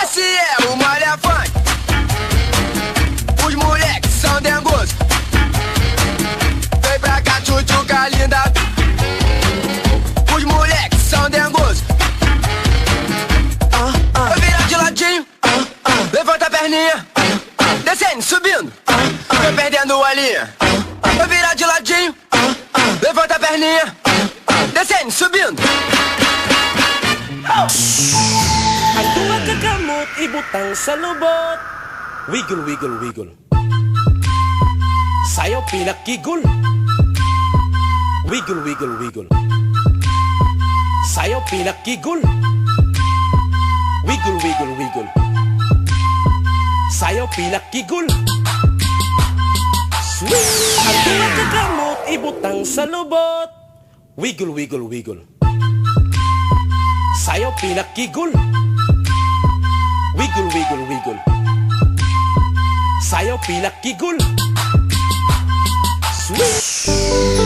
Esse é o Malha Funk. Os moleques são dengosos. Vem pra cá, tchutchuca linda. Os moleques são dengosos. Vai virar de ladinho. Levanta a perninha. Descendo, subindo. Vai perdendo a linha. Vai virar de ladinho. Levanta a perninha. Descendo, subindo. Ang tuwag kagamot, ibutang sa lubot. Wiggle, wiggle, wiggle. Sayaw pinakigul. Wiggle, wiggle, wiggle. Sayaw pinakigul. Wiggle, wiggle, wiggle. Sayaw pinakigul. Sweet! Ang tuwag kagamot, ibutang sa lubot. Wiggle, wiggle, wiggle. Sayaw pinakigul. Wiggle, wiggle, wiggle. Sayaw pinakigul. Sweet!